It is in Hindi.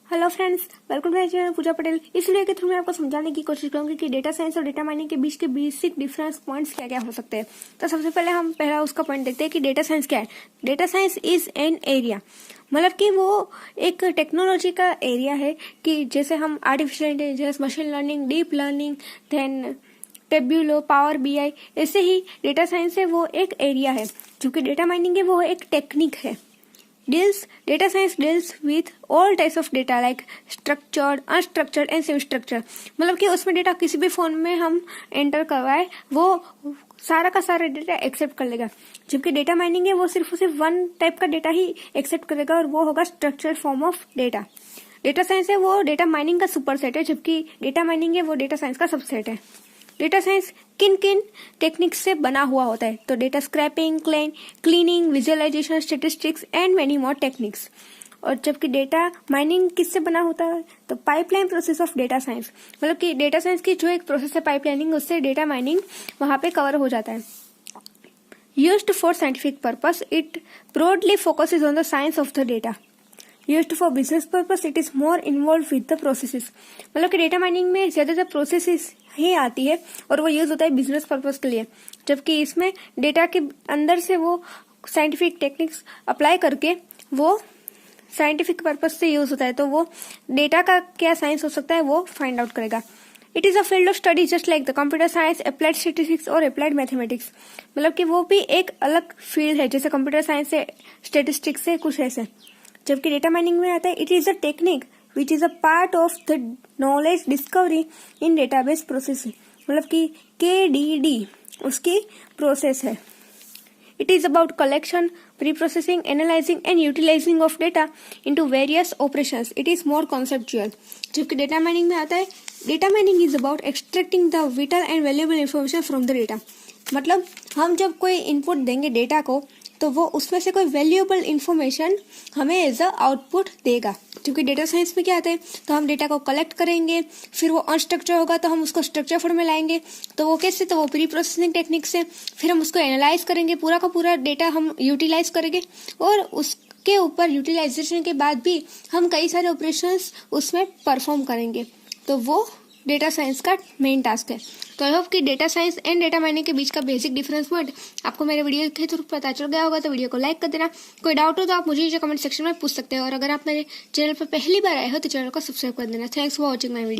Hello friends, welcome to my channel Pooja Patel. इस वीडियो के थ्रू मैं आपको समझाने की कोशिश करूंगी कि डेटा साइंस और डेटा माइनिंग के बीच के बेसिक डिफरेंस पॉइंट्स क्या क्या हो सकते हैं। तो सबसे पहले हम पहला उसका पॉइंट देखते हैं कि डेटा साइंस क्या है। Data science is an area, मतलब कि वो एक टेक्नोलॉजी का एरिया है कि जैसे हम artificial intelligence, machine learning, deep learning, then Tableau, power BI, ऐसे ही डेटा साइंस है वो एक एरिया है। जो कि डेटा माइनिंग है वो एक टेक्निक है। Data science deals with all types of data like structured, unstructured and semi-structured। मतलब कि उसमें डेटा किसी भी फॉर्म में हम एंटर करवाए वो सारा का सारा डेटा एक्सेप्ट कर लेगा। जबकि डेटा माइनिंग है वो सिर्फ वन टाइप का डेटा ही एक्सेप्ट करेगा और वो होगा structured form of data. Data science है वो डेटा माइनिंग का सुपरसेट है, जबकि डेटा माइनिंग है वो डेटा साइंस का सबसेट है। डेटा साइंस किन किन टेक्निक्स से बना हुआ होता है? तो data scraping, cleaning, visualisation, statistics and many more techniques. और जबकि डेटा माइनिंग किससे बना होता है? तो pipeline process of data science, मतलब कि डेटा साइंस की जो एक प्रोसेस है पाइपलाइनिंग, उससे डेटा माइनिंग वहां पे कवर हो जाता है। Used for scientific purpose, it broadly focuses on the science of the data. Used for business purpose, it is more involve with the processes. मतलब कि डेटा माइनिंग में ज्यादातर प्रोसेसेस ही आती है और वो यूज होता है बिजनेस पर्पस के लिए। जबकि इसमें डेटा के अंदर से वो साइंटिफिक टेक्निक्स अप्लाई करके वो साइंटिफिक पर्पस से यूज होता है, तो वो डेटा का क्या साइंस हो सकता है वो फाइंड आउट करेगा। It is a field of study just like the computer science, applied statistics और अप्लाइड मैथमेटिक्स। मतलब कि वो भी एक अलग फील्ड है जैसे कंप्यूटर साइंस से, स्टेटिस्टिक्स से, कुछ ऐसे। जबकि डेटा माइनिंग में आता है it is a technique which is a part of the knowledge discovery in database process. मतलब कि KDD उसकी प्रोसेस है। It is about collection, preprocessing, analysing and utilising of data into various operations. It is more conceptual. जबकि डेटा माइनिंग में आता है data mining is about extracting the vital and valuable information from the data. मतलब हम जब कोई इनपुट देंगे डेटा को तो वो उसमें से कोई वैल्यूएबल इंफॉर्मेशन हमें एज अ आउटपुट देगा। क्योंकि डेटा साइंस में क्या आता है, तो हम डेटा को कलेक्ट करेंगे, फिर वो अनस्ट्रक्चर होगा तो हम उसको स्ट्रक्चर फॉर्म में लाएंगे। तो वो कैसे? तो वो प्री प्रोसेसिंग टेक्निक से। फिर हम उसको एनालाइज करेंगे, पूरा का पूरा डेटा हम यूटिलाइज करेंगे और उसके ऊपर यूटिलाइजेशन के बाद भी हम कई सारे ऑपरेशंस उसमें परफॉर्म करेंगे। तो वो डेटा साइंस का मेन टास्क है। तो आई होप कि data science and data mining के बीच का बेसिक डिफरेंस पॉइंट आपको मेरे वीडियो के थ्रू पता चल गया होगा। तो वीडियो को लाइक कर देना। कोई डाउट हो तो आप मुझे नीचे कमेंट सेक्शन में पूछ सकते हो। और अगर आप मेरे चैनल पर पहली बार आए हो तो चैनल को सब्सक्राइब कर देना। Thanks for watching my video.